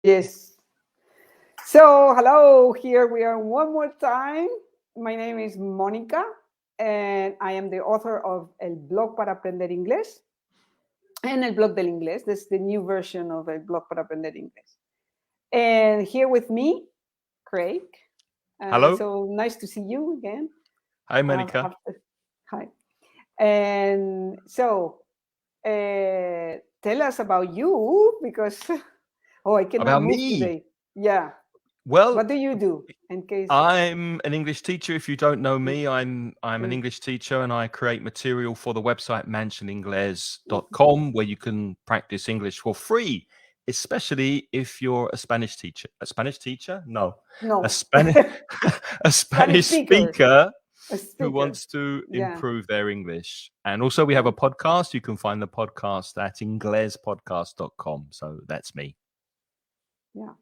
Yes. So, hello, here we are one more time. My name is Mónica, and I am the author of El Blog para Aprender Inglés and El Blog del Inglés. This is the new version of El Blog para Aprender Inglés. And here with me, Craig. Hello. So nice to see you again. Hi, Mónica. Hi. And so, tell us about you because, I cannot About move me. today. Yeah. Well, What do you do in case? I'm an English teacher. If you don't know me, I'm an Mm. English teacher, and I create material for the website mansioningles.com, where you can practice English for free, especially if you're a Spanish teacher. A Spanish teacher? No, No. a Spanish a Spanish speaker A who speaker. wants to Yeah. improve their English. And also, we have a podcast. You can find the podcast at inglespodcast.com. So that's me. Yeah.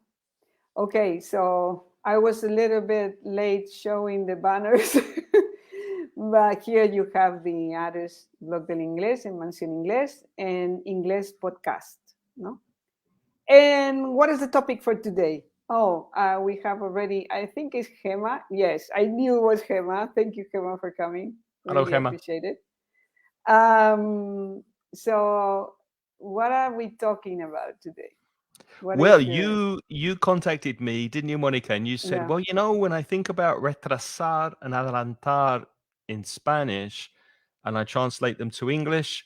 Okay, so I was a little bit late showing the banners, but here you have the address, Blog del Inglés en Mansión Inglés and Inglés Podcast, no? And what is the topic for today? We have already, I think it's Gemma. Yes, I knew it was Gemma. Thank you, Gemma, for coming. Hello, Really Gemma. appreciate it. So what are we talking about today? You contacted me, didn't you, Mónica? And you said, well, when I think about retrasar and adelantar in Spanish and I translate them to English,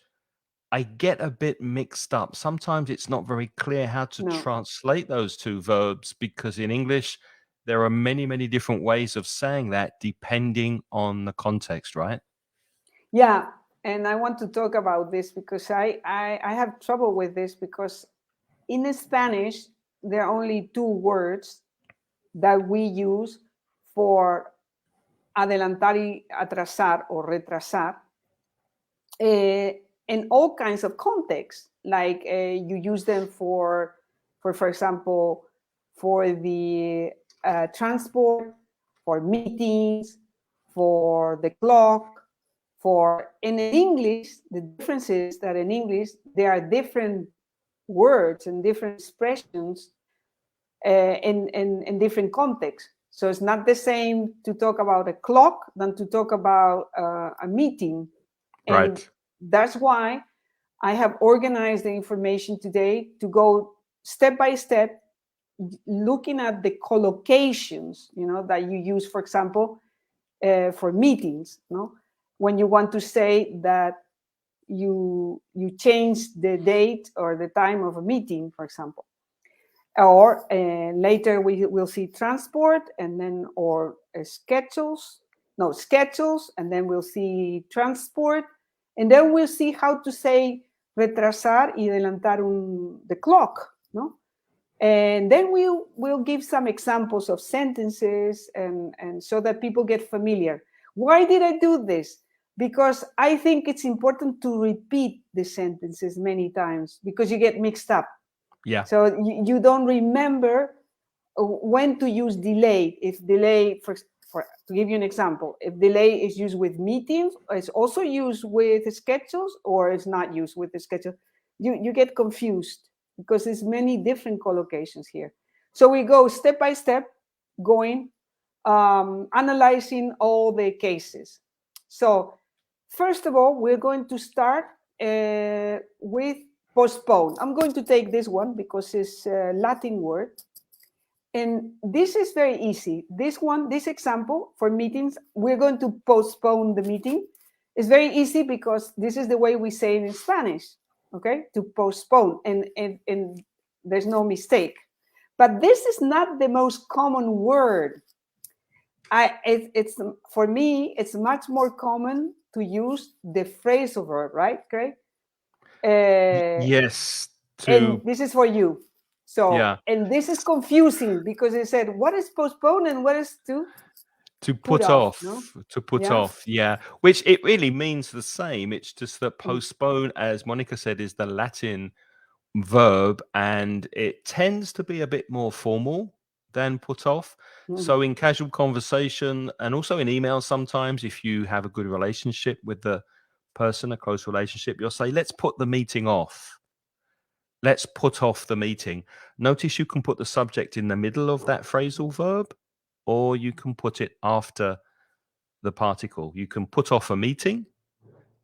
I get a bit mixed up. Sometimes it's not very clear how to translate those two verbs because in English, there are many, many different ways of saying that depending on the context, right? Yeah, and I want to talk about this because I have trouble with this because in Spanish, there are only two words that we use for adelantar y atrasar or retrasar in all kinds of contexts. Like you use them for example, for the transport, for meetings, for the clock, in English, the difference is that in English, there are different words and different expressions in different contexts. So it's not the same to talk about a clock than to talk about a meeting. And that's why I have organized the information today to go step by step, looking at the collocations, that you use, for example, for meetings, when you want to say that you change the date or the time of a meeting, for example. Or later we will see transport and then schedules, and then we'll see transport, and then we'll see how to say retrasar y adelantar the clock, no? And then we'll give some examples of sentences and so that people get familiar. Why did I do this? Because I think it's important to repeat the sentences many times because you get mixed up. Yeah. So you don't remember when to use delay. If delay, for to give you an example, if delay is used with meetings, it's also used with schedules, or it's not used with the schedule, you get confused because there's many different collocations here. So we go step by step, going, analyzing all the cases. So first of all, we're going to start with postpone. I'm going to take this one because it's a Latin word. And this is very easy. This example for meetings, we're going to postpone the meeting. It's very easy because this is the way we say it in Spanish, okay? To postpone, and there's no mistake. But this is not the most common word. For me, it's much more common to use the phrasal verb, right, Craig? Yes. And this is for you. So, yeah. And this is confusing because it said, what is postpone and what is to put off? No? To put off, yeah. Which it really means the same. It's just that postpone, as Mónica said, is the Latin verb, and it tends to be a bit more formal than put off. So in casual conversation and also in emails, sometimes if you have a good relationship with the person, a close relationship, you'll say, let's put the meeting off. let's put off the meeting. Notice you can put the subject in the middle of that phrasal verb, or you can put it after the particle. You can put off a meeting,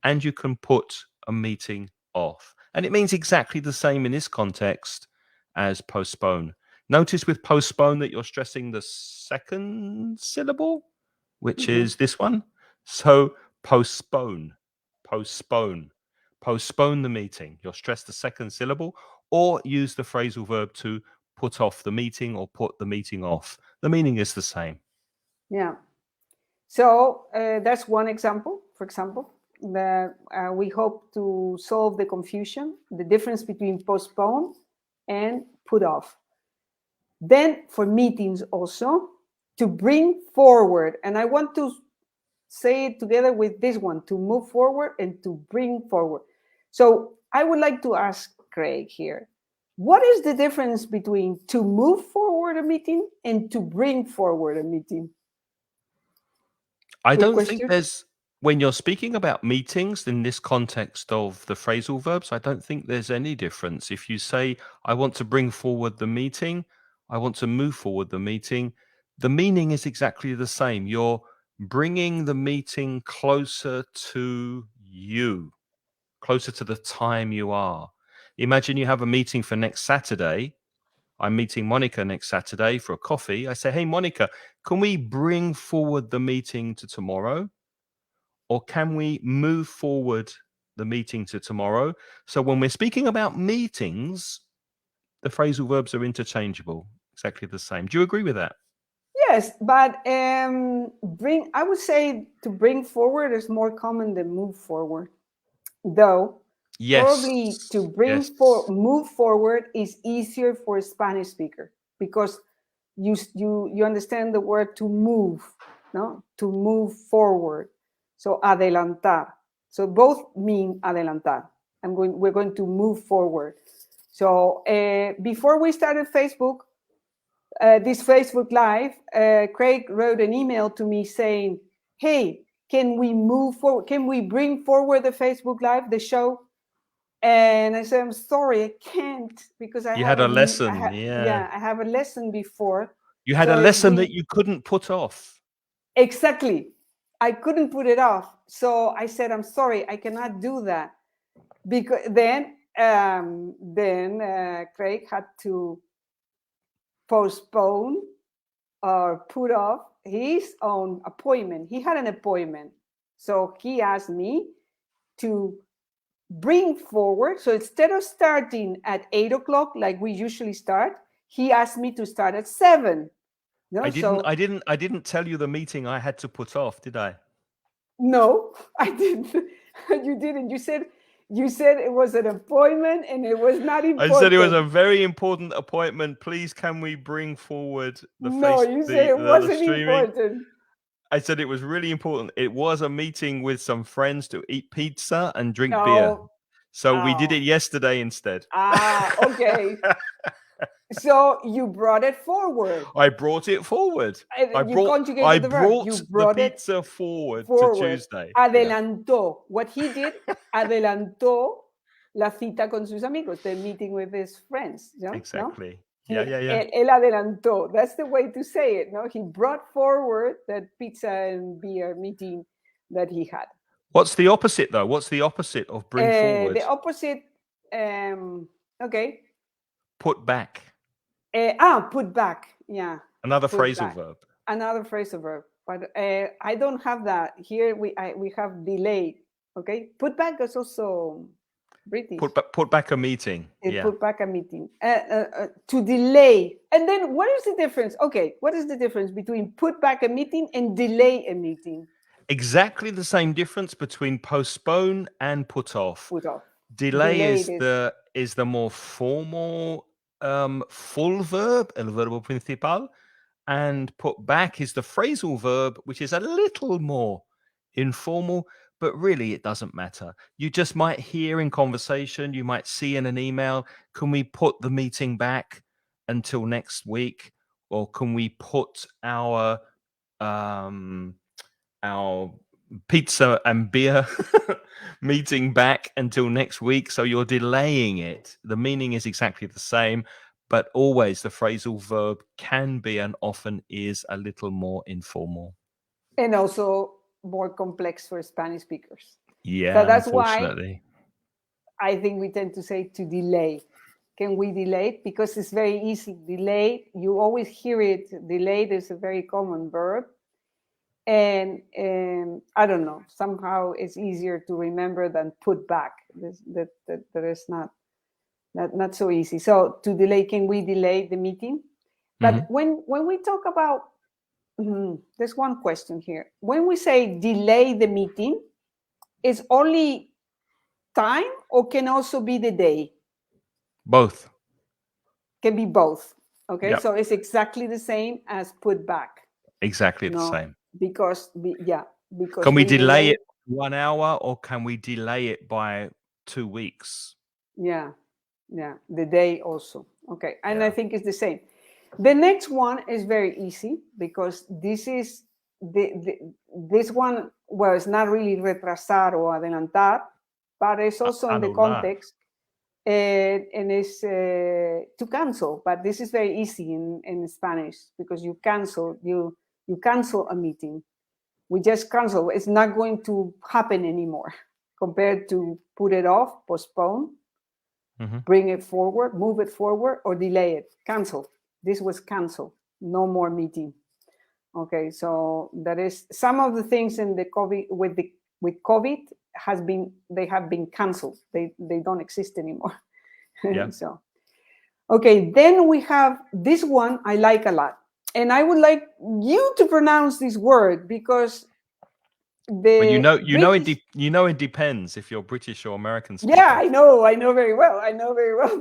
and you can put a meeting off. And it means exactly the same in this context as postpone. Notice with postpone that you're stressing the second syllable, which is this one. So postpone, postpone, postpone the meeting. You'll stress the second syllable, or use the phrasal verb to put off the meeting or put the meeting off. The meaning is the same. Yeah. So that's one example, for example, that we hope to solve the confusion, the difference between postpone and put off. Then for meetings also, to bring forward, and I want to say it together with this one, to move forward and to bring forward. So I would like to ask Craig here, what is the difference between to move forward a meeting and to bring forward a meeting? I don't think there's, when you're speaking about meetings in this context of the phrasal verbs, I don't think there's any difference. If you say, I want to bring forward the meeting, I want to move forward the meeting, the meaning is exactly the same. You're bringing the meeting closer to you, closer to the time you are. Imagine you have a meeting for next Saturday. I'm meeting Monica next Saturday for a coffee. I say, hey, Monica, can we bring forward the meeting to tomorrow? Or can we move forward the meeting to tomorrow? So when we're speaking about meetings, the phrasal verbs are interchangeable, exactly the same. Do you agree with that? Yes, but I would say to bring forward is more common than move forward. Though probably to move forward is easier for a Spanish speaker because you understand the word to move, no? To move forward. So adelantar. So both mean adelantar. We're going to move forward. So before we started Facebook, this Facebook Live, Craig wrote an email to me saying, hey, can we move forward? Can we bring forward the Facebook Live, the show? And I said, I'm sorry, I can't because I had a lesson. I have a lesson before. You had a lesson that you couldn't put off. Exactly. I couldn't put it off. So I said, I'm sorry, I cannot do that. Because then Craig had to postpone or put off his own appointment. He had an appointment. So he asked me to bring forward. So instead of starting at 8 o'clock, like we usually start, he asked me to start at 7. No, I didn't tell you the meeting I had to put off, did I? No, I didn't. You didn't. You said it was an appointment and it was not important. I said it was a very important appointment. Please, can we bring forward the you said it wasn't important. I said it was really important. It was a meeting with some friends to eat pizza and drink beer. So we did it yesterday instead. Okay. So you brought it forward. I brought it forward. I brought the pizza forward to Tuesday. Adelantó. What he did, adelantó la cita con sus amigos, the meeting with his friends. You know? Exactly. No? Yeah. Él adelantó. That's the way to say it. No, he brought forward that pizza and beer meeting that he had. What's the opposite, though? What's the opposite of bring forward? The opposite, okay. Put back. Put back. Yeah. Another phrasal verb. Another phrasal verb. But I don't have that. Here we have delay. Okay. Put back is also British. Put back a meeting. Put back a meeting. To delay. And then what is the difference? Okay. What is the difference between put back a meeting and delay a meeting? Exactly the same difference between postpone and put off. Put off. Delay is the more formal full verb, el verbo principal, and put back is the phrasal verb, which is a little more informal, but really it doesn't matter. You just might hear in conversation, you might see in an email, can we put the meeting back until next week? Or can we put our pizza and beer meeting back until next week. So you're delaying it. The meaning is exactly the same, but always the phrasal verb can be and often is a little more informal. And also more complex for Spanish speakers. Yeah, so that's why unfortunately. I think we tend to say to delay. Can we delay it? Because it's very easy. Delayed, you always hear it. Delayed is a very common verb. And I don't know, somehow it's easier to remember than put back. That is not so easy. So to delay, can we delay the meeting? But when we talk about, there's one question here. When we say delay the meeting, is only time or can also be the day? Both. Can be both. Okay, Yep. so it's exactly the same as put back. Exactly the same. Because can we delay it 1 hour or can we delay it by 2 weeks? Yeah, the day also. Okay, and I think it's the same. The next one is very easy because this is this one, well, it's not really retrasar or adelantar, but it's also in the context, and it's to cancel. But this is very easy in Spanish because you cancel a meeting. We just cancel. It's not going to happen anymore compared to put it off, postpone, bring it forward, move it forward, or delay it. Cancel. This was canceled. No more meeting. Okay, so that is some of the things in the COVID with COVID have been canceled. They don't exist anymore. Yeah. So, okay, then we have this one I like a lot. And I would like you to pronounce this word because it depends if you're British or American speaker. Yeah, I know very well.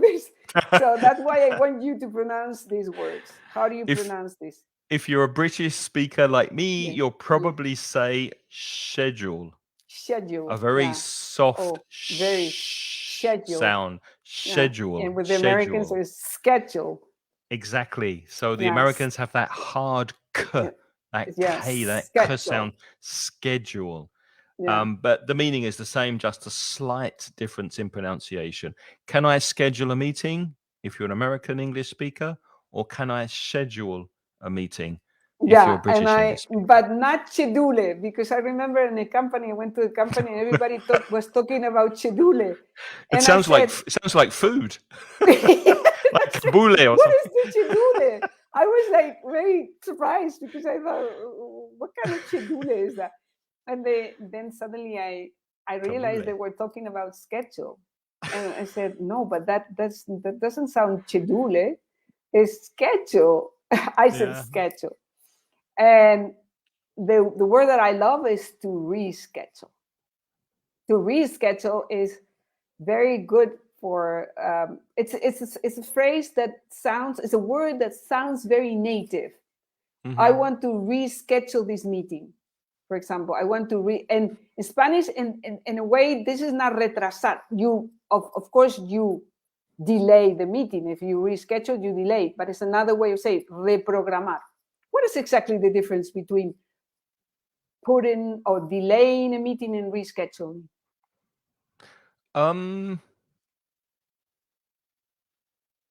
This. So that's why I want you to pronounce these words. How do you pronounce this? If you're a British speaker like me, you'll probably say schedule. Schedule. A very soft very schedule sound. Schedule. And with the Americans, it's schedule. Exactly. So the Americans have that hard k, that k, that k sound. Schedule. But the meaning is the same, just a slight difference in pronunciation. Can I schedule a meeting if you're an American English speaker, or can I schedule a meeting if you're a British English speaker? But not schedule, because I remember in a company, I went to a company and everybody was talking about schedule. It sounds like food. Like boule or what something. Is the schedule? I was like very surprised because I thought, what kind of schedule is that? And then suddenly I realized they were talking about schedule. And I said, no, but that doesn't sound schedule. It's schedule. I said schedule. And the word that I love is to reschedule. To reschedule is very good for, it's a phrase that sounds, it's a word that sounds very native. I want to reschedule this meeting. For example, I want to and in Spanish, in a way, this is not retrasar. You, of course, you delay the meeting. If you reschedule, you delay. But it's another way of saying reprogramar. What is exactly the difference between putting or delaying a meeting and rescheduling?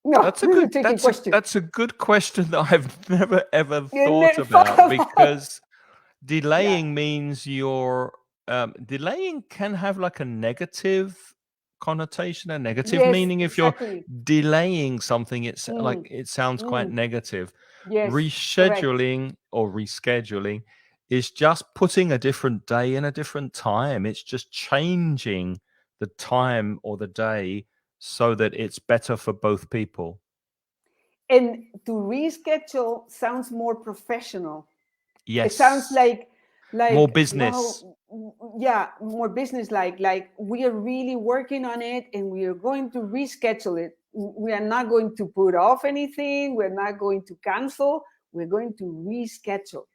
No, that's a good question that I've never ever thought about because delaying means you're delaying can have like a negative connotation, a negative meaning. If you're delaying something, it's like it sounds quite negative. Rescheduling or rescheduling is just putting a different day in a different time. It's just changing the time or the day so that it's better for both people. And to reschedule sounds more professional. Yes. It sounds like more business. More business like we are really working on it and we are going to reschedule it. We are not going to put off anything. We're not going to cancel. We're going to reschedule.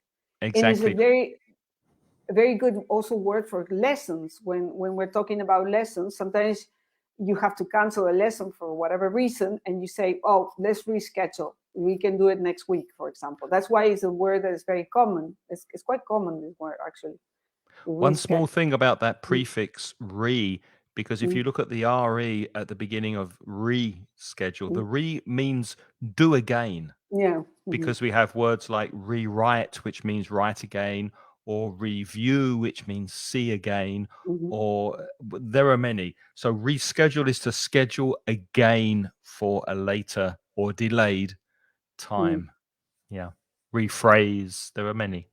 Exactly. And it's a very good also word for lessons. When we're talking about lessons, sometimes you have to cancel a lesson for whatever reason and you say, oh, let's reschedule. We can do it next week, for example. That's why it's a word that is very common. It's quite common, this word, actually. One small thing about that prefix re, because if you look at the re at the beginning of reschedule, the re means do again. Yeah. Because we have words like rewrite, which means write again, or review, which means see again, or there are many. So reschedule is to schedule again for a later or delayed time. Yeah. Rephrase. There are many.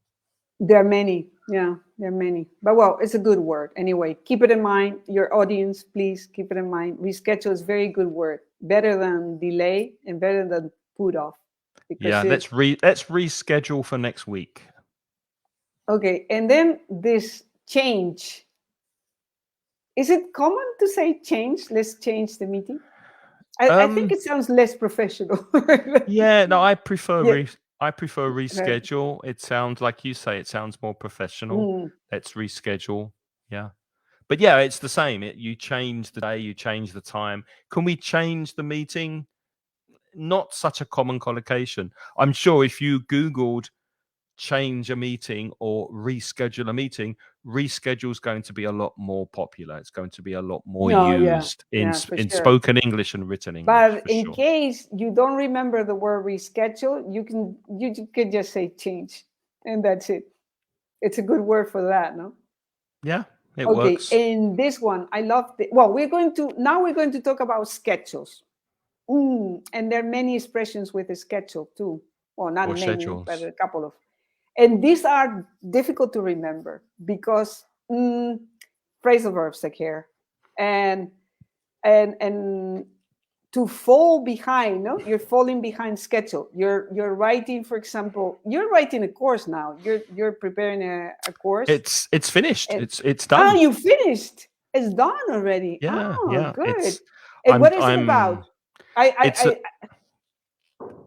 There are many. Yeah, there are many. But well, it's a good word. Anyway, keep it in mind. Your audience, please keep it in mind. Reschedule is a very good word. Better than delay and better than put off. Yeah, let's reschedule for next week. Okay, and then this change. Is it common to say change? Let's change the meeting. I think it sounds less professional. Yeah, no, I prefer reschedule. It sounds like you say. It sounds more professional. Let's reschedule. Yeah, but yeah, it's the same. You change the day, you change the time. Can we change the meeting? Not such a common collocation. I'm sure if you Googled change a meeting or reschedule a meeting, reschedule is going to be a lot more popular. It's going to be a lot more used in spoken English and written English. But in case you don't remember the word reschedule, you can just say change, and that's it. It's a good word for that, no? Yeah, it works. Okay, and this one I love. Well, we're going to talk about schedules, and there are many expressions with a schedule too. Well, not many, schedules, but a couple of. And these are difficult to remember because phrasal verbs occur, and to fall behind, no, you're falling behind schedule. You're writing, for example, you're writing a course now. You're preparing a course. It's finished. It's done. Oh, you finished. It's done already. Yeah, yeah. Good. And what is it about?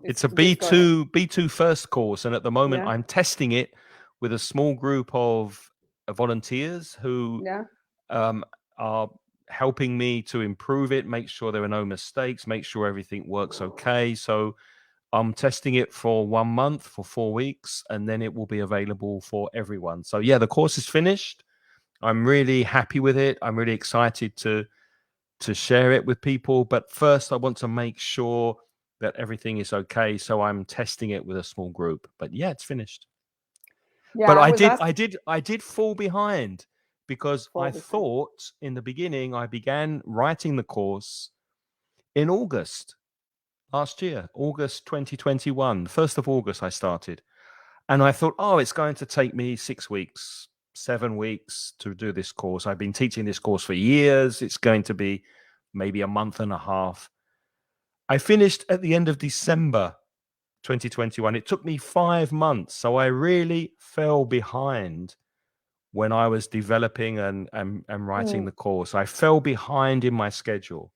It's a B2 first course, and at the moment I'm testing it with a small group of volunteers who are helping me to improve it, make sure there are no mistakes, make sure everything works okay. So I'm testing it for 1 month, for 4 weeks, and then it will be available for everyone. So yeah, the course is finished. I'm really happy with it. I'm really excited to share it with people. But first, I want to make sure that everything is okay. So I'm testing it with a small group. But yeah, it's finished. Yeah, but I did fall behind because I thought in the beginning I began writing the course in August last year, August 2021. 1st of August I started. And I thought, oh, it's going to take me 6 weeks, 7 weeks to do this course. I've been teaching this course for years. It's going to be maybe a month and a half. I finished at the end of December 2021. It took me 5 months. So I really fell behind when I was developing and writing the course. I fell behind in my schedule,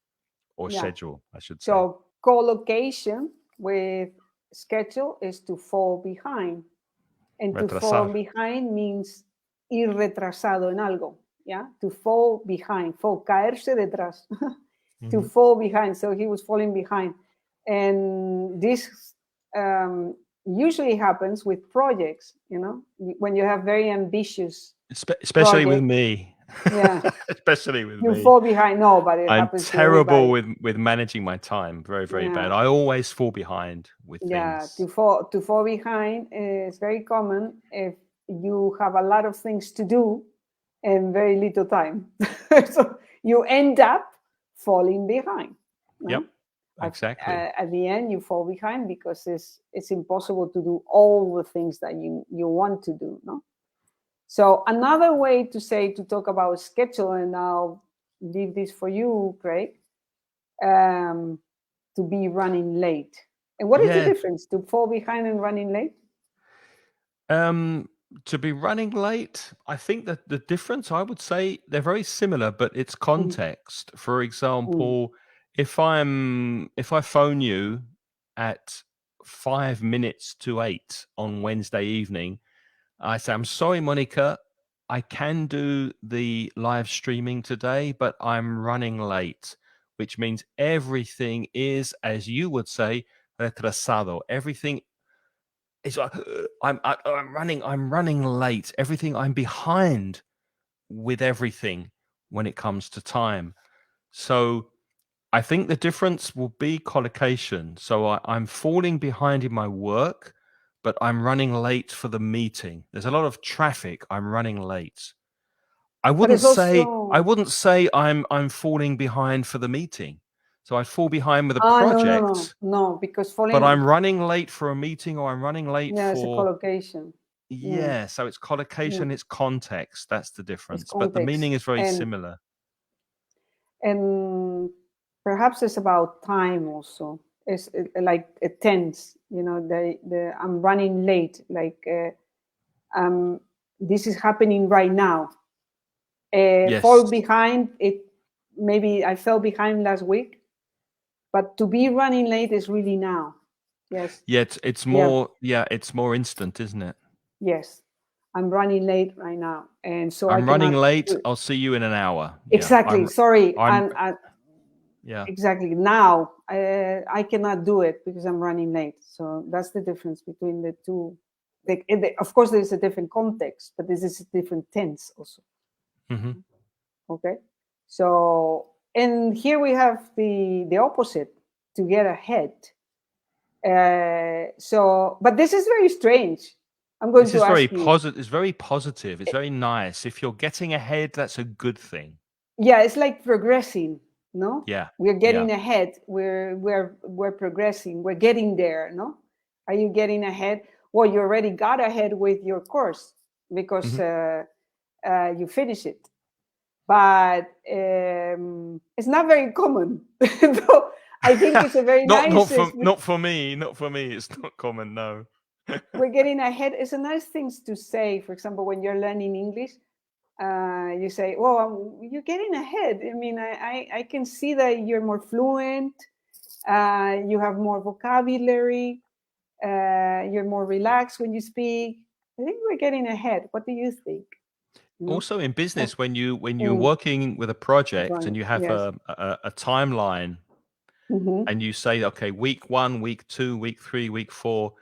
or schedule, I should say. So collocation with schedule is to fall behind. And retrasar. To fall behind means ir retrasado en algo. Yeah, to fall behind, caerse detrás. To fall behind. So he was falling behind. And this usually happens with projects, you know, when you have very ambitious especially projects. With me. Yeah. Especially with me. You fall behind. No, but it I'm happens terrible with managing my time. Very, very bad. I always fall behind with things. Yeah, to fall behind is very common if you have a lot of things to do and very little time. So you end up falling behind. No? Yep, exactly. At the end, you fall behind because it's impossible to do all the things that you want to do. No. So another way to talk about schedule, and I'll leave this for you, Craig, to be running late. And what is the difference to fall behind and running late? To be running late, I think that the difference, I would say they're very similar, but it's context. For example, if I phone you at 5 minutes to 8 on Wednesday evening, I say, I'm sorry, Mónica, I can do the live streaming today, but I'm running late, which means everything is, as you would say, retrasado. Everything is, I'm running late. Everything, I'm behind with everything when it comes to time. So I think the difference will be collocation. So I'm falling behind in my work, but I'm running late for the meeting. There's a lot of traffic. I'm running late. I wouldn't say I'm falling behind for the meeting. So I fall behind with a project. No, because falling. But I'm running late for a meeting, or I'm running late for. It's a collocation. Yeah, so it's collocation, it's context. That's the difference. But the meaning is very similar. And perhaps it's about time also. It's like a tense, you know, I'm running late, like this is happening right now. Yes. Fall behind, maybe I fell behind last week, but to be running late is really now. Yes. Yeah, it's more it's more instant, isn't it? Yes. I'm running late right now, and so I'm running late. I'll see you in an hour. Exactly. Sorry. Yeah. Exactly. Now I cannot do it because I'm running late. So that's the difference between the two. Of course, there's a different context, but this is a different tense also. Mm-hmm. Okay. So, and here we have the opposite, to get ahead. But this is very strange. I'm going to ask you. It's very positive. It's very nice. If you're getting ahead, that's a good thing. Yeah, it's like progressing, no? Yeah. We're getting ahead. We're progressing. We're getting there, no? Are you getting ahead? Well, you already got ahead with your course because you finish it. But it's not very common. So I think it's a very nice. Not for me. It's not common. No. We're getting ahead. It's a nice thing to say. For example, when you're learning English, you say, "Well, you're getting ahead." I mean, I can see that you're more fluent. You have more vocabulary. You're more relaxed when you speak. I think we're getting ahead. What do you think? Also in business, when you're working with a project and you have a timeline, and you say, okay, week 1, week 2, week 3, week 4,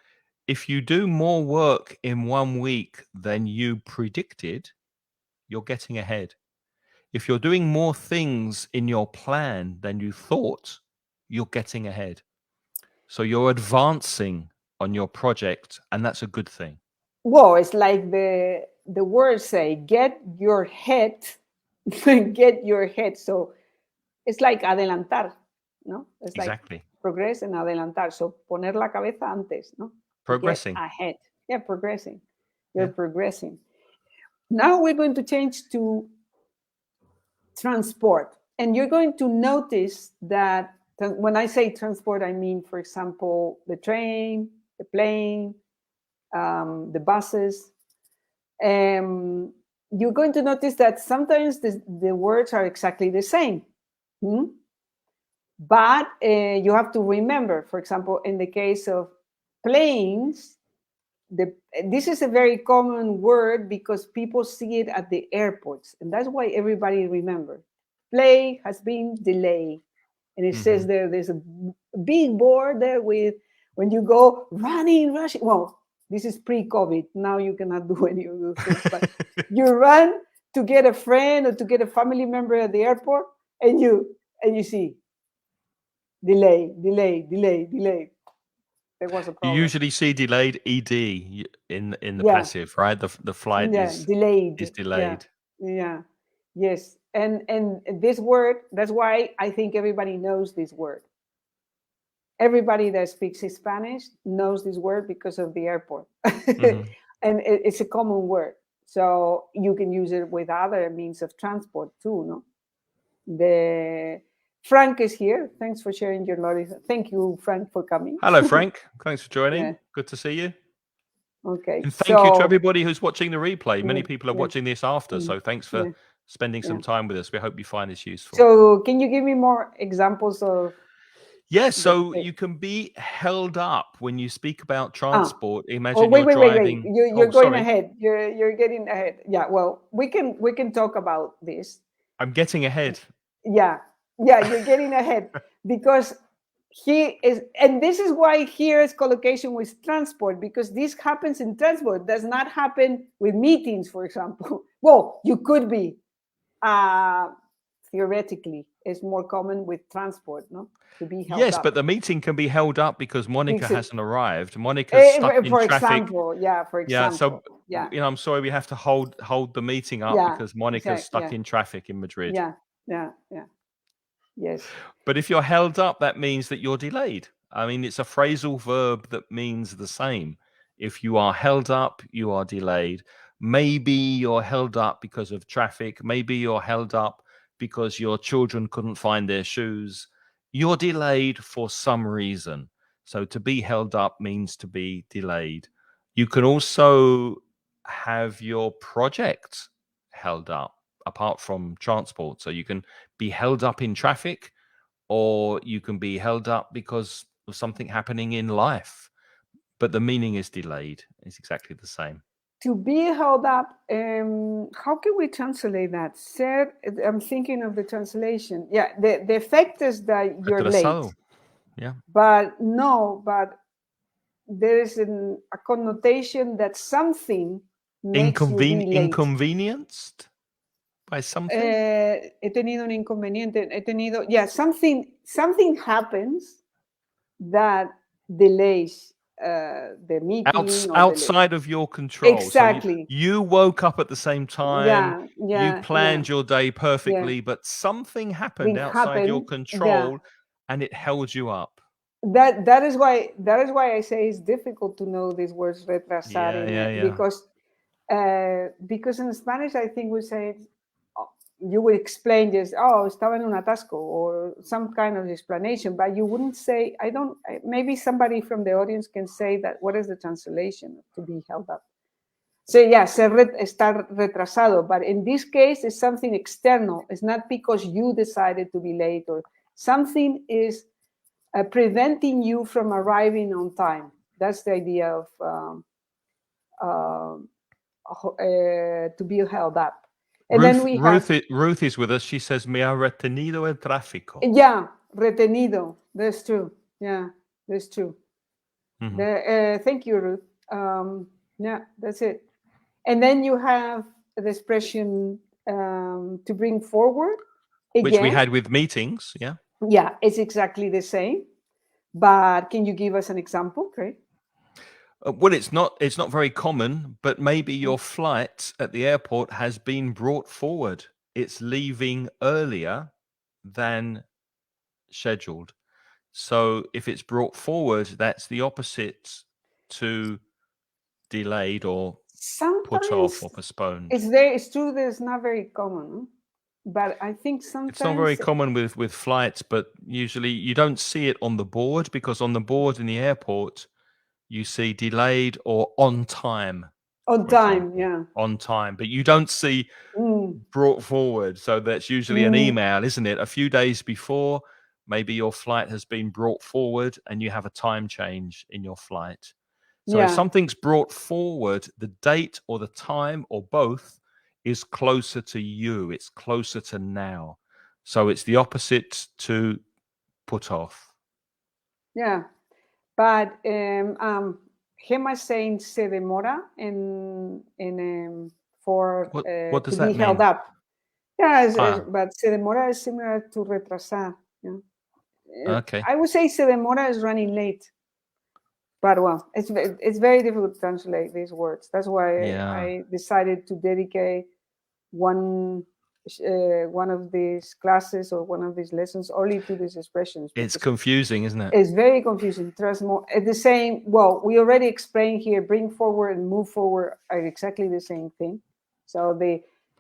if you do more work in 1 week than you predicted, you're getting ahead. If you're doing more things in your plan than you thought, you're getting ahead. So you're advancing on your project, and that's a good thing. Well, it's like the words say, get your head, get your head. So it's like adelantar, ¿no? It's exactly. Like progress and adelantar. So poner la cabeza antes, ¿no? Progressing. Get ahead. Yeah, progressing. You're progressing. Now we're going to change to transport. And you're going to notice that when I say transport, I mean, for example, the train, the plane, the buses. You're going to notice that sometimes the words are exactly the same. But you have to remember, for example, in the case of planes, this is a very common word because people see it at the airports. And that's why everybody remembers. Plane has been delayed. And it says there's a big board there with, when you go running, rushing. Well, this is pre-COVID. Now you cannot do any of those things. But you run to get a friend or to get a family member at the airport, and you see delay. There was a problem. You usually see delayed ed in the passive, right? The flight is delayed. Yeah. Yes. And this word, that's why I think everybody knows this word. Everybody that speaks Spanish knows this word because of the airport. And it's a common word. So you can use it with other means of transport too, no? Frank is here. Thanks for sharing your knowledge. Thank you, Frank, for coming. Hello, Frank. Thanks for joining. Good to see you. Okay. And thank you to everybody who's watching the replay. Many people are watching this after, so thanks for spending some time with us. We hope you find this useful. So can you give me more examples of... Yes, so you can be held up when you speak about transport. Imagine you're driving. Wait. You're going ahead. You're getting ahead. Yeah, well, we can talk about this. I'm getting ahead. Yeah, you're getting ahead because he is, and this is why here is collocation with transport, because this happens in transport. Does not happen with meetings, for example. Well, you could be. Theoretically, it's more common with transport, no? To be held Yes, up. but the meeting can be held up because Monica Because- hasn't arrived. Monica's stuck in for traffic. example, for Yeah, example. so Yeah. I'm sorry we have to hold the meeting up Yeah, because Monica's stuck in traffic in Madrid. Yeah. Yes. But if you're held up, that means that you're delayed. I mean, it's a phrasal verb that means the same. If you are held up, you are delayed. Maybe you're held up because of traffic. Maybe you're held up because your children couldn't find their shoes. You're delayed for some reason. So to be held up means to be delayed. You can also have your project held up apart from transport. So you can be held up in traffic, or you can be held up because of something happening in life. But the meaning is delayed. It's exactly the same. To be held up, how can we translate that? I'm thinking of the translation. Yeah, the effect is that you're Retrasado. late. Yeah. But there is a connotation that something makes you be late. Inconvenienced by something? He tenido un inconveniente. Something happens that delays the meeting. Outside of your control. Exactly. So you woke up at the same time. You planned your day perfectly, but something happened outside your control, and it held you up. That is why I say it's difficult to know these words retrasar because in Spanish I think we say you would explain this, estaba en un atasco, or some kind of explanation, but you wouldn't say, maybe somebody from the audience can say that, what is the translation to be held up? So estar retrasado, but in this case, it's something external. It's not because you decided to be late, or something is preventing you from arriving on time. That's the idea of to be held up. And Ruth is with us. She says, me ha retenido el tráfico. Yeah, retenido. That's true. Yeah, that's true. Mm-hmm. Thank you, Ruth. Yeah, that's it. And then you have the expression to bring forward. Again. Which we had with meetings, yeah? Yeah, it's exactly the same. But can you give us an example, Craig? Well, it's not very common, but maybe your flight at the airport has been brought forward. It's leaving earlier than scheduled. So if it's brought forward, that's the opposite to delayed or put off or postponed. It's true that it's not very common, but I think sometimes it's not very common with flights, but usually you don't see it on the board, because on the board in the airport you see delayed or on time. On time, yeah. On time, but you don't see brought forward. So that's usually an email, isn't it? A few days before, maybe your flight has been brought forward and you have a time change in your flight. So if something's brought forward, the date or the time or both is closer to you. It's closer to now. So it's the opposite to put off. Yeah. But Gemma saying se demora for what does to that be mean? held up. Yeah, but se demora is similar to retrasar. Yeah. Okay. I would say se demora is running late. But well, it's very difficult to translate these words. That's why I decided to dedicate one of these classes or one of these lessons only to these expressions. It's confusing, isn't it? It's very confusing. Trust more. The same. Well, we already explained here. Bring forward and move forward are exactly the same thing. So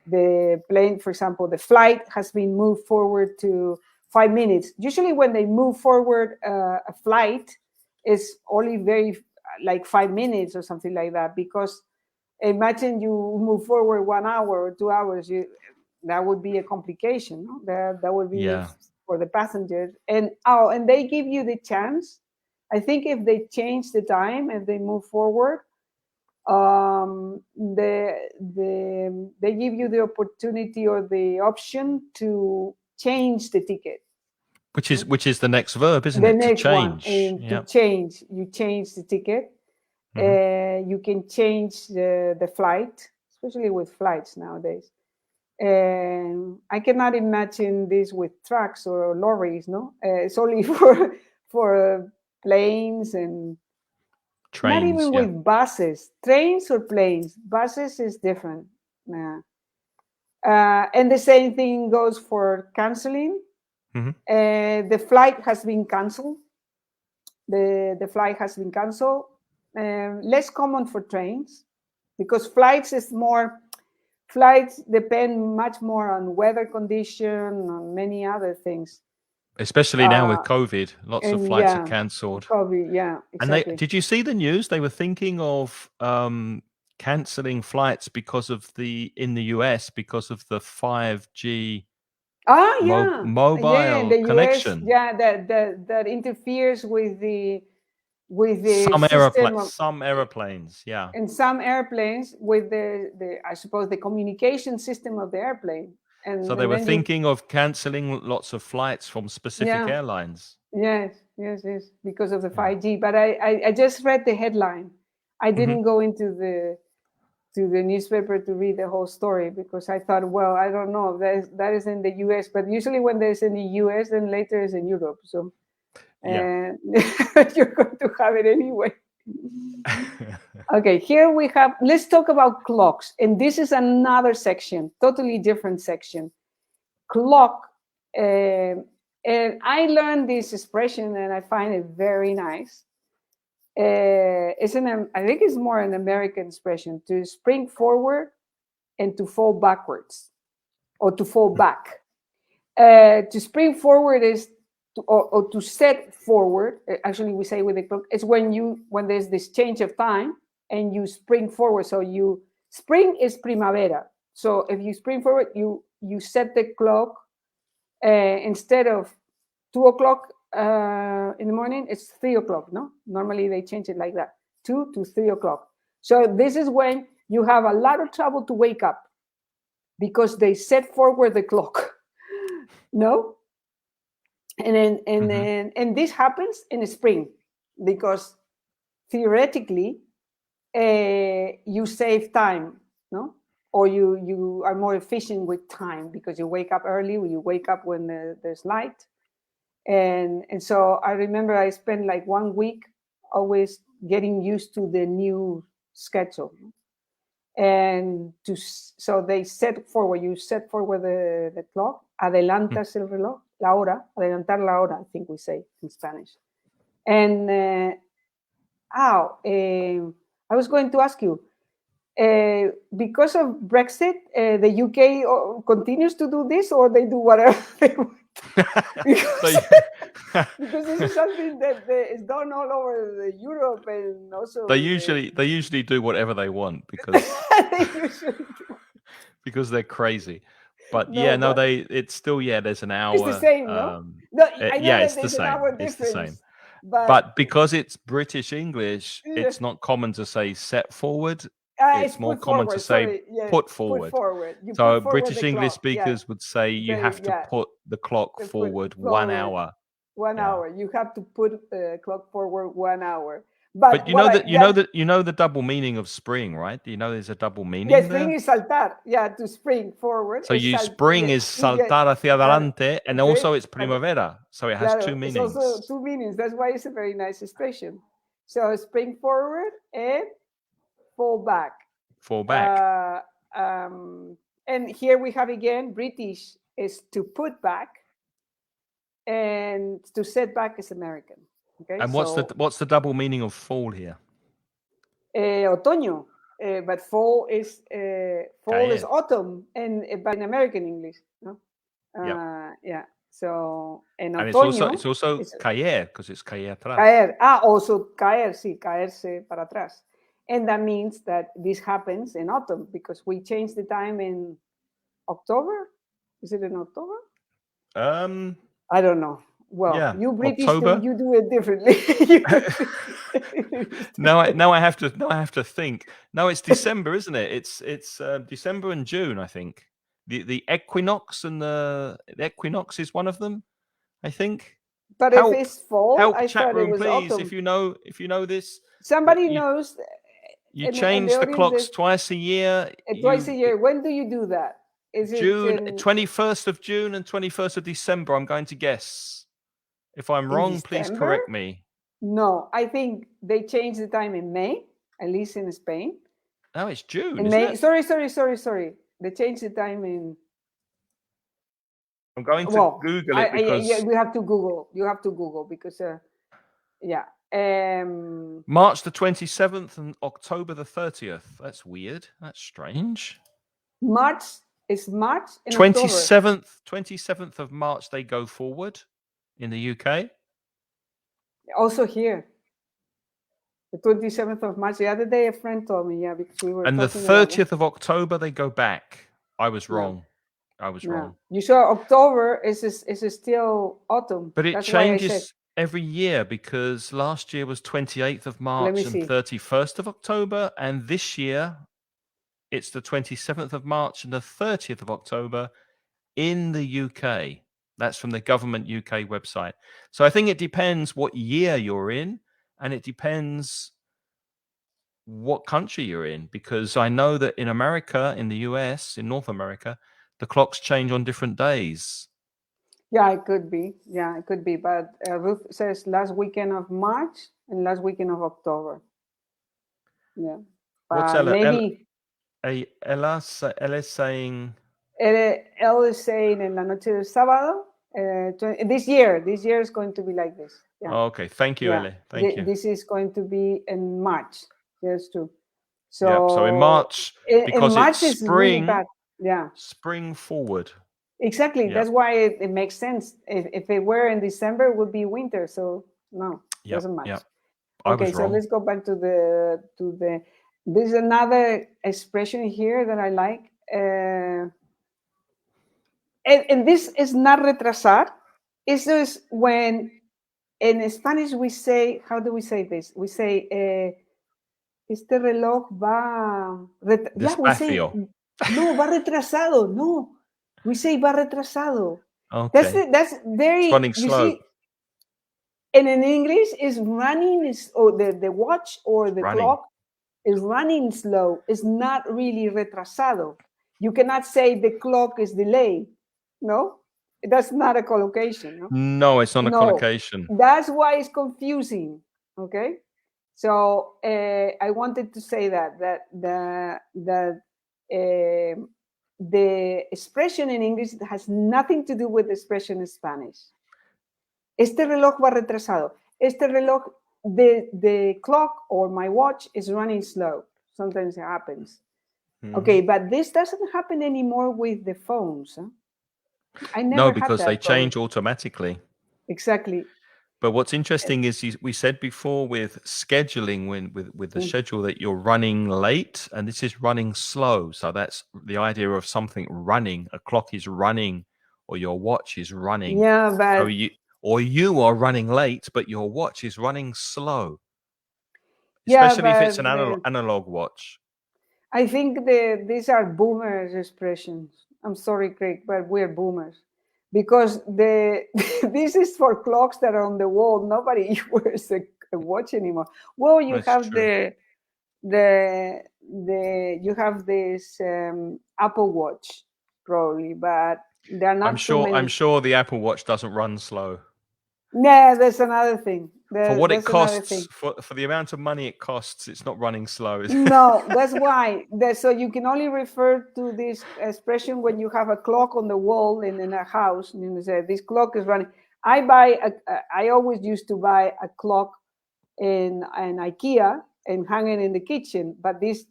the plane, for example, the flight has been moved forward to 5 minutes. Usually, when they move forward a flight, it's only like 5 minutes or something like that. Because imagine you move forward 1 hour or 2 hours. That would be a complication. No? That would be for the passengers. And they give you the chance. I think if they change the time, if they move forward, they give you the opportunity or the option to change the ticket. Which is the next verb, isn't it? The next one. To change. You change the ticket. You can change the flight, especially with flights nowadays. And I cannot imagine this with trucks or lorries, no? It's only for planes and trains, not even with buses, trains or planes. Buses is different. Yeah. And the same thing goes for canceling. The flight has been canceled. The flight has been canceled. Less common for trains, because flights depend much more on weather condition, on many other things. Especially now with COVID, lots of flights are cancelled. COVID, yeah, exactly. And did you see the news? They were thinking of cancelling flights in the US because of the 5G mobile the connection. US, that interferes with the some airplanes, yeah. And some airplanes with the I suppose the communication system of the airplane. And so they were thinking of cancelling lots of flights from specific airlines. Yes, because of the 5G. But I just read the headline. I didn't go into the newspaper to read the whole story, because I thought, well, I don't know, that is in the US, but usually when there's in the US, then later is in Europe. So you're going to have it anyway. Okay, here we have, let's talk about clocks. And this is another section, totally different section. Clock. And I learned this expression and I find it very nice. I think it's more an American expression, to spring forward and to fall backwards, or to fall back. To spring forward is or to set forward. Actually, we say with the clock, it's when there's this change of time and you spring forward. So spring is primavera. So if you spring forward, you set the clock instead of 2 o'clock in the morning, it's 3 o'clock, no? Normally they change it like that, 2 to 3 o'clock. So this is when you have a lot of trouble to wake up, because they set forward the clock, no? And this happens in the spring, because theoretically you save time, no? Or you are more efficient with time, because you wake up early, or you wake up when there's light. And so I remember I spent like 1 week always getting used to the new schedule. And so they set forward, you set forward the clock, adelantas el reloj, la hora, adelantar la hora, I think we say in Spanish. And I was going to ask you, because of Brexit, the UK continues to do this, or they do whatever they want? Because this is something that is done all over Europe, and also they usually do whatever they want, because because they're crazy. But it's still there's an hour. It's the same, no? It's the same. It's the same. But because it's British English, it's not common to say set forward. It's more common to say put forward. So British English speakers would say you have to put the clock forward 1 hour. 1 hour. You have to put the clock forward 1 hour. But you know the double meaning of spring, right? Do you know there's a double meaning? Yes, spring is saltar. Yeah, to spring forward. So spring is saltar hacia adelante, and also it's primavera. So it has two meanings. It's also 2 meanings. That's why it's a very nice expression. So spring forward and fall back. Fall back. And here we have again, British is to put back, and to set back is American. Okay. And what's the double meaning of fall here? Otoño, but fall is autumn, but in American English, no? Yeah. So and otoño, it's also caer, because it's caer atrás. Caer. Also caer, sí, caerse para atrás. And that means that this happens in autumn, because we change the time in October. Is it in October? I don't know. Well, you British, you do it differently. Now I have to think. No, it's December, isn't it? It's December and June, I think. The equinox, and the equinox is one of them, I think. But if it's fall, help I chat thought room, it was please. autumn. If you know this, somebody knows. You change the clocks twice a year. Twice a year. When do you do that? Is June, it 21st of June and 21st of December, I'm going to guess. If I'm wrong, please correct me. No, I think they change the time in May, at least in Spain. No, it's June, in isn't May. it? Sorry. They change the time in... I'm going to Google it because... we have to Google. You have to Google because, yeah. March the 27th and October the 30th. That's weird. That's strange. March is March and 27th of March they go forward in the UK. Also here. The 27th of March. The other day a friend told me, yeah, because we were and the 30th of October they go back. I was wrong. I was wrong. You saw October is still autumn. But it changes every year because last year was 28th of March and 31st of October, and this year it's the 27th of March and the 30th of October in the UK. That's from the government UK website. So I think it depends what year you're in, and it depends what country you're in, because I know that in America, in the US, in North America, the clocks change on different days. Yeah, it could be. Yeah, it could be. But Ruth says last weekend of March and last weekend of October. Yeah. What's Ella? Maybe Ella is saying... Ella is saying en la noche del sábado. This year is going to be like this. Yeah. Oh, okay. Thank you, Ella. Thank you. This is going to be in March. Yes, true. So, yeah, so in March, because in March it's spring, really yeah, spring forward. Exactly. That's why it makes sense. If it were in December, it would be winter. So no, doesn't match. Okay, so let's go back to the. There's another expression here that I like, and this is not retrasar. It's just when in Spanish we say, how do we say this? We say, este reloj va. Yeah, we say, no, va retrasado. No, we say va retrasado. Okay. That's very. It's running slow. See, and in English, is running or the watch or the clock is running slow. It's not really retrasado. You cannot say the clock is delayed. No, that's not a collocation. No, no, it's not a collocation. That's why it's confusing. Okay, so I wanted to say that the expression in English has nothing to do with the expression in Spanish. Este reloj va retrasado. Este reloj, the clock or my watch is running slow. Sometimes it happens. Mm-hmm. Okay, but this doesn't happen anymore with the phones. Huh? I never had because that they change automatically. Exactly. But what's interesting is we said before with scheduling, with the schedule, that you're running late and this is running slow. So that's the idea of something running. A clock is running or your watch is running. Yeah, but... So you are running late, but your watch is running slow. Especially if it's an analog watch. I think these are boomers expressions. I'm sorry, Craig, but we're boomers. Because this is for clocks that are on the wall. Nobody wears a watch anymore. Well, you have you have this Apple Watch probably, but they're not. I'm sure the Apple Watch doesn't run slow. Yeah, that's another thing. For what it costs, for the amount of money it costs, it's not running slow. No, that's why. So you can only refer to this expression when you have a clock on the wall in a house, and you say this clock is running. I always used to buy a clock in IKEA and hang it in the kitchen. But these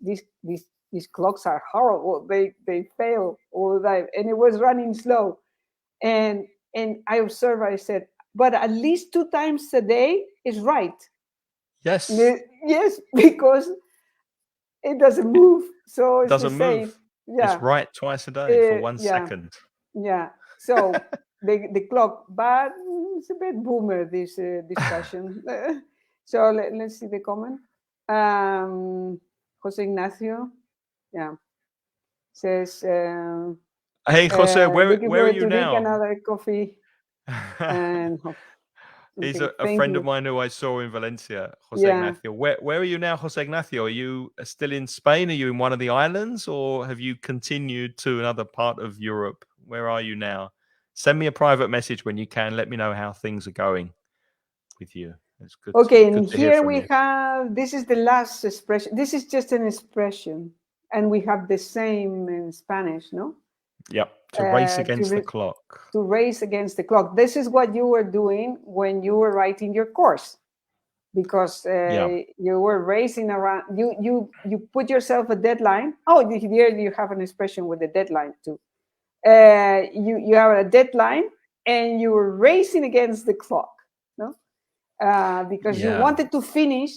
clocks are horrible. They fail all the time, and it was running slow. And I observed. I said, but at least 2 times a day is right. Yes. Yes, because it doesn't move. So it's doesn't the same. Move. Yeah. It's right twice a day for 1 second. Yeah. So the clock, but it's a bit boomer, this discussion. So let's see the comment. Jose Ignacio, says, hey, Jose, where are you now? Drink another coffee. And He's Okay, a thank friend you. of mine who I saw in Valencia, Jose Ignacio. Where are you now, Jose Ignacio? Are you still in Spain? Are you in one of the islands, or have you continued to another part of Europe? Where are you now? Send me a private message when you can. Let me know how things are going with you. It's good. Okay, Good and to hear here from we you. have, this is the last expression. This is just an expression, and we have the same in Spanish, no? Yep. To race against the clock. To race against the clock. This is what you were doing when you were writing your course, because you were racing around. You put yourself a deadline. Oh, here you have an expression with a deadline too. You have a deadline, and you were racing against the clock, no? Because you wanted to finish.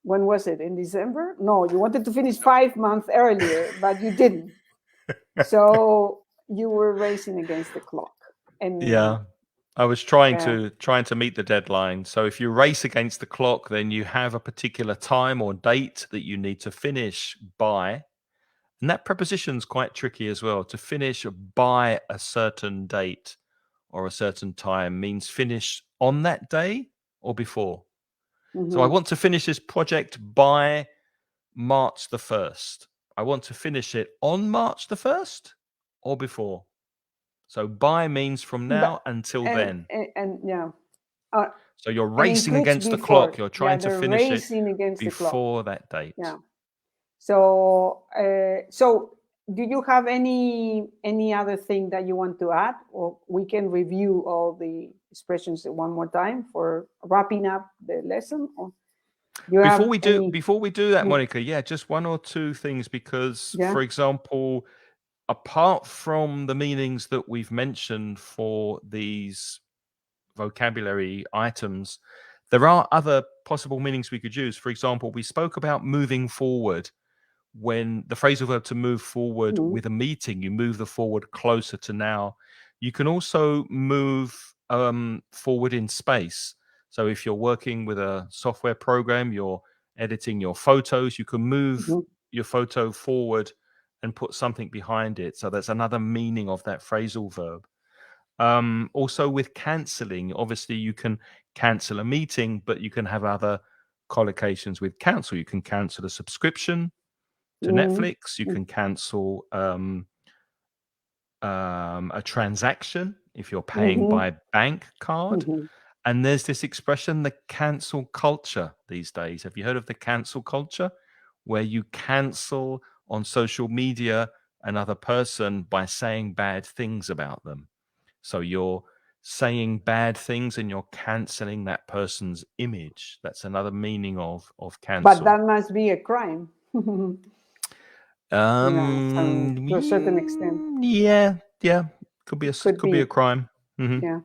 When was it? In December? No, you wanted to finish 5 months earlier, but you didn't. So you were racing against the clock. And I was trying to meet the deadline. So if you race against the clock, then you have a particular time or date that you need to finish by. And that preposition's quite tricky as well. To finish by a certain date or a certain time means finish on that day or before. So I want to finish this project by March the 1st. I want to finish it on March the 1st or before. So by means from now until then. So you're racing against the clock. You're trying to finish it before that date. Yeah. So, so do you have any other thing that you want to add, or we can review all the expressions one more time for wrapping up the lesson? Or before we do that, Monica, just one or two things, because for example, apart from the meanings that we've mentioned for these vocabulary items, there are other possible meanings we could use. For example, we spoke about moving forward. When the phrasal verb to move forward with a meeting, you move the forward closer to now. You can also move forward in space. So if you're working with a software program, you're editing your photos, you can move your photo forward and put something behind it. So that's another meaning of that phrasal verb. Also with cancelling, obviously you can cancel a meeting, but you can have other collocations with cancel. You can cancel a subscription to Netflix. You can cancel a transaction if you're paying by bank card. And there's this expression, the cancel culture these days. Have you heard of the cancel culture? Where you cancel on social media another person by saying bad things about them. So you're saying bad things and you're canceling that person's image. That's another meaning of cancel. But that must be a crime. To a certain extent. Yeah. Could be a crime. Yeah.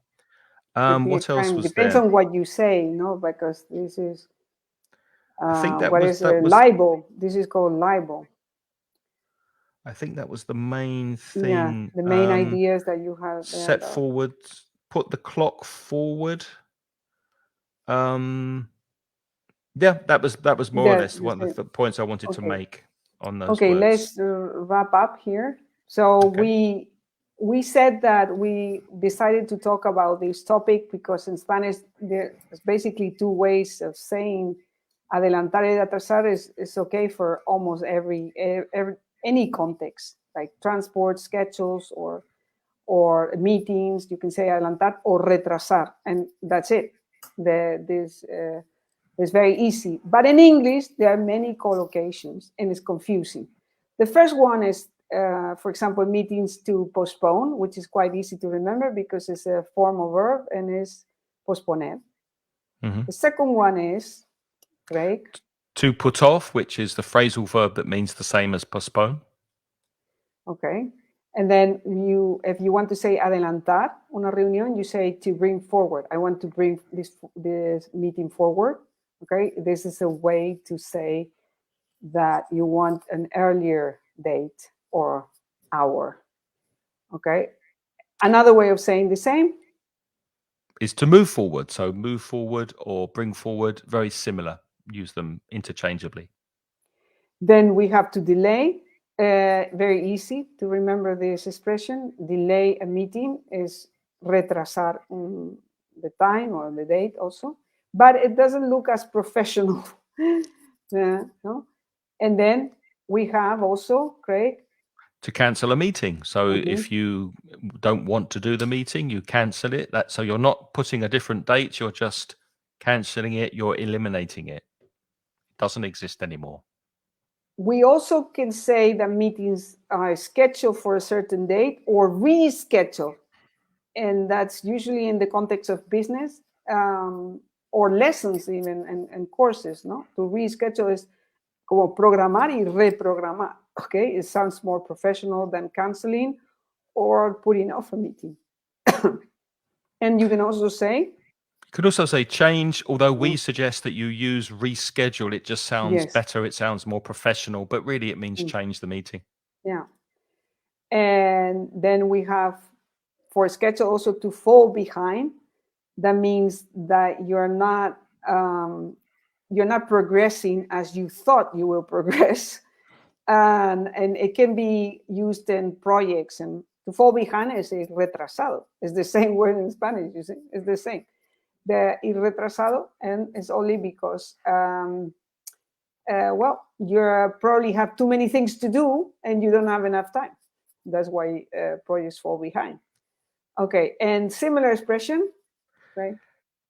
What else was Depends there? on what you say, because this is I think that what was libel. This is called libel. I think that was the main thing. Yeah, the main ideas that you have there. Set forward, put the clock forward. That was more or less one of the points I wanted to make on those words. Let's wrap up here. So we said that we decided to talk about this topic because in Spanish there's basically two ways of saying adelantar y retrasar is okay for almost any context, like transport, schedules, or meetings. You can say adelantar or retrasar, and that's it. This is very easy. But in English, there are many collocations, and it's confusing. The first one is, for example, meetings to postpone, which is quite easy to remember because it's a formal verb and is posponer. The second one is break. To put off, which is the phrasal verb that means the same as postpone. Okay. And then if you want to say adelantar una reunión, you say to bring forward. I want to bring this meeting forward. Okay. This is a way to say that you want an earlier date or hour. Okay. Another way of saying the same is to move forward. So move forward or bring forward, very similar. Use them interchangeably. Then we have to delay. Very easy to remember this expression. Delay a meeting is retrasar un the time or the date also, but it doesn't look as professional. No? And then we have also, Craig, to cancel a meeting. So if you don't want to do the meeting, you cancel it. So you're not putting a different date, you're just canceling it, you're eliminating it. It doesn't exist anymore. We also can say that meetings are scheduled for a certain date or rescheduled. And that's usually in the context of business or lessons even and courses, no? To reschedule is como programar y reprogramar, okay? It sounds more professional than canceling or putting off a meeting. And you can also say, you could also say change, although we suggest that you use reschedule. It just sounds better. It sounds more professional, but really it means change the meeting. Yeah. And then we have for schedule also to fall behind. That means that you're not progressing as you thought you will progress. And it can be used in projects. And to fall behind is retrasado. It's the same word in Spanish, you see? It's the same. The retrasado, and it's only because, well, you probably have too many things to do and you don't have enough time. That's why projects fall behind. Okay, and similar expression, right?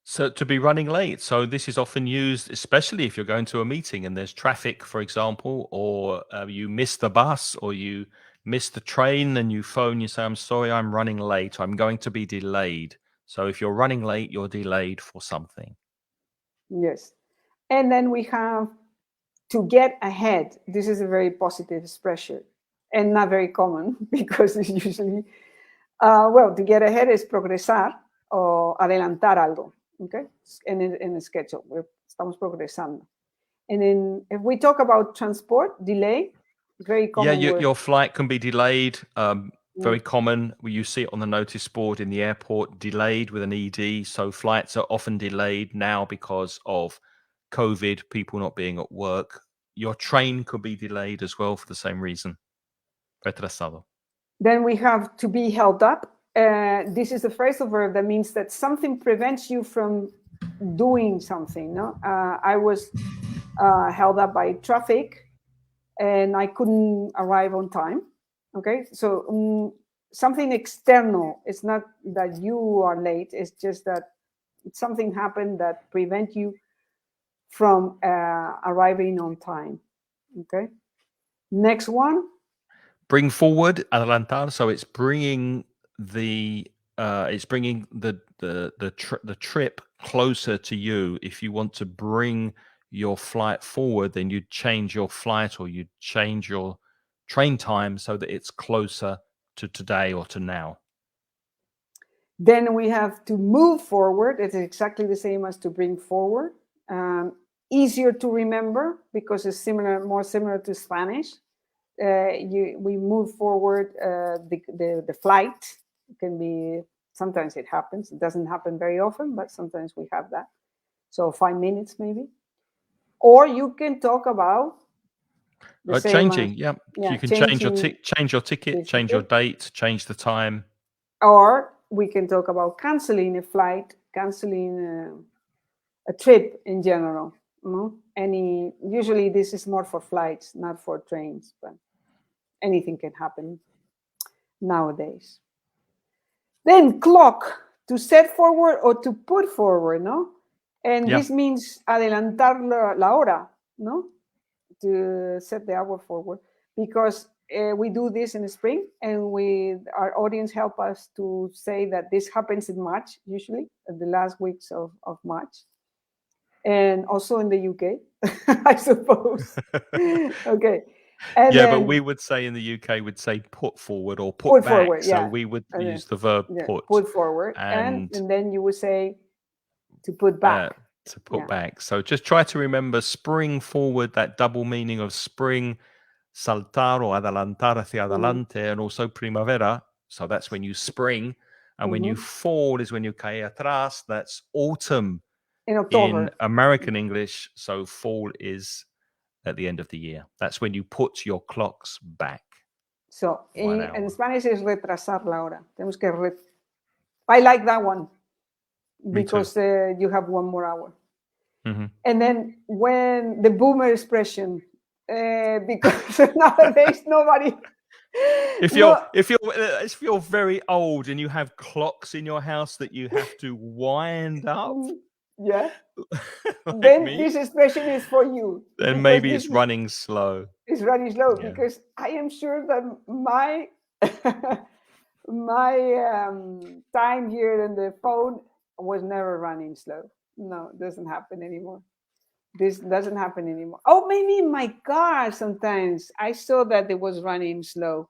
So to be running late. So this is often used, especially if you're going to a meeting and there's traffic, for example, or you miss the bus or you miss the train and you phone, you say, I'm sorry, I'm running late. I'm going to be delayed. So if you're running late, you're delayed for something. Yes. And then we have to get ahead. This is a very positive expression and not very common because it's usually, well, to get ahead is progresar o adelantar algo. Okay, in a schedule, estamos progresando. And then if we talk about transport, delay, very common word. Your flight can be delayed. Very common. You see it on the notice board in the airport, delayed with an ED. So flights are often delayed now because of COVID, people not being at work. Your train could be delayed as well for the same reason. Retrasado. Then we have to be held up. This is the phrasal verb that means that something prevents you from doing something. No, I was held up by traffic, and I couldn't arrive on time. Okay, so something external. It's not that you are late. It's just that something happened that prevent you from arriving on time. Okay, next one. Bring forward, adelantar. So it's bringing the trip closer to you. If you want to bring your flight forward, then you'd change your flight or you'd change your train time so that it's closer to today or to now. Then we have to move forward. It's exactly the same as to bring forward. Easier to remember because it's more similar to Spanish. We move forward the flight. It can be, sometimes it happens. It doesn't happen very often, but sometimes we have that. So 5 minutes maybe. Or you can talk about changing. You can change your ticket, change your date, change the time. Or we can talk about canceling a flight, canceling a trip in general. Usually this is more for flights, not for trains, but anything can happen nowadays. Then clock, to set forward or to put forward, no? And this means adelantar la hora, no? To set the hour forward, because we do this in the spring, and our audience help us to say that this happens in March, usually at the last weeks of March, and also in the UK, I suppose. Okay. And but we would say in the UK, we'd say put forward or put back. Forward, so we would use the verb put. Put forward. And then you would say to put back. To put back. So just try to remember spring forward, that double meaning of spring, saltar or adelantar hacia adelante, and also primavera. So that's when you spring. And when you fall is when you cae atrás. That's autumn in October. In American English. So fall is at the end of the year. That's when you put your clocks back. So in Spanish is retrasar la hora. I like that one. because you have 1 more hour. Mm-hmm. And then when the boomer expression, because nowadays nobody. If you're very old and you have clocks in your house that you have to wind up, yeah, like then me, this expression is for you. then maybe it's running slow. It's running slow because I am sure that my time here on the phone was never running slow. No, it doesn't happen anymore. This doesn't happen anymore. Oh, maybe in my car sometimes I saw that it was running slow.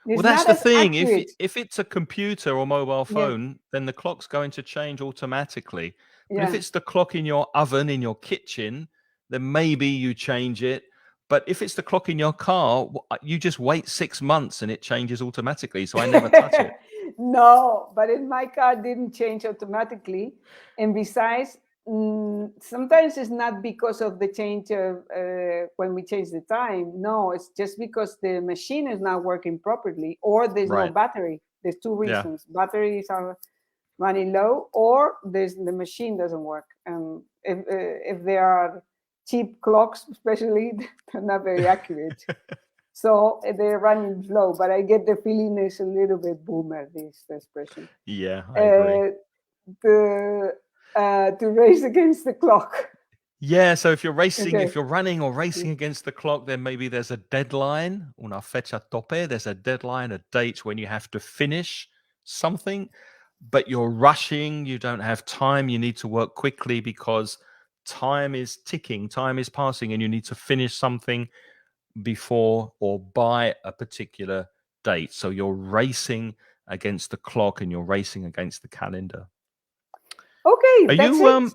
Well, that's the thing. If it's a computer or mobile phone, then the clock's going to change automatically. But if it's the clock in your oven, in your kitchen, then maybe you change it. But if it's the clock in your car, you just wait 6 months and it changes automatically. So I never touch it. No, but in my car, it didn't change automatically. And besides, sometimes it's not because of the change of when we change the time. No, it's just because the machine is not working properly, or there's no battery. There's 2 reasons. Batteries are running low, or the machine doesn't work. If there are cheap clocks, especially, they're not very accurate. So they're running slow, but I get the feeling it's a little bit boomer, this expression. Yeah, I agree. To race against the clock. Yeah, so if you're racing, if you're running or racing against the clock, then maybe there's a deadline, una fecha tope. There's a deadline, a date when you have to finish something, but you're rushing, you don't have time, you need to work quickly because time is ticking, time is passing, and you need to finish something before or by a particular date. So you're racing against the clock and you're racing against the calendar. Okay, that's it.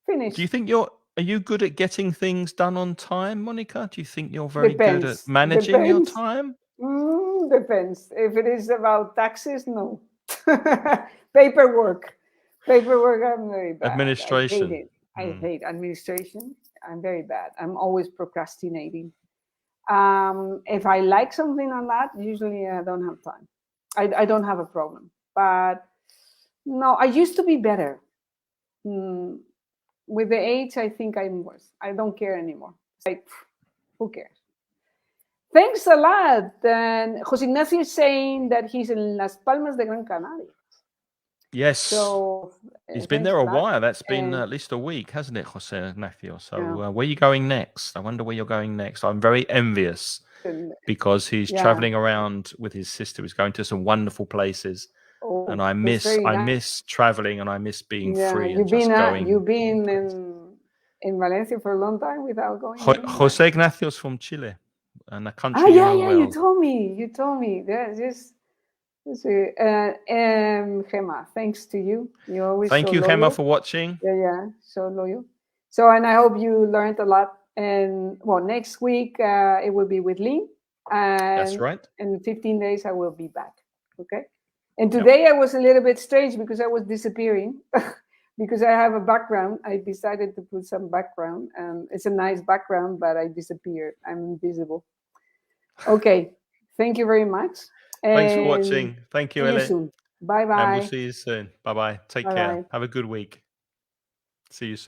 Finished. Do you think are you good at getting things done on time, Monica? Do you think you're very good at managing your time? Depends. If it is about taxes, no. Paperwork, I'm very bad. Administration. I hate administration. I'm very bad. I'm always procrastinating. If I like something on that, usually I don't have time. I don't have a problem. But no, I used to be better. With the age, I think I'm worse. I don't care anymore. It's like, who cares? Thanks a lot. And José Ignacio is saying that he's in Las Palmas de Gran Canaria. Yes. So he's been there a while. That's been at least a week, hasn't it, José Ignacio? So where are you going next? I wonder where you're going next. I'm very envious because he's traveling around with his sister. He's going to some wonderful places. Oh, and I miss traveling and I miss being free and just going. You've been in Valencia for a long time without going. José Ignacio's from Chile, and a country well. You told me. Yeah, just Gemma, thanks to you. You always thank you, Gemma, for watching. Yeah, so loyal. So, and I hope you learned a lot. And well, next week it will be with Lynn. That's right. In 15 days I will be back. Okay. And today I was a little bit strange because I was disappearing because I have a background. I decided to put some background. It's a nice background, but I disappeared. I'm invisible. Okay. Thank you very much. Thanks for watching. Thank you, Ellie. See you soon. Bye-bye. And we'll see you soon. Bye-bye. Take care. Have a good week. See you soon.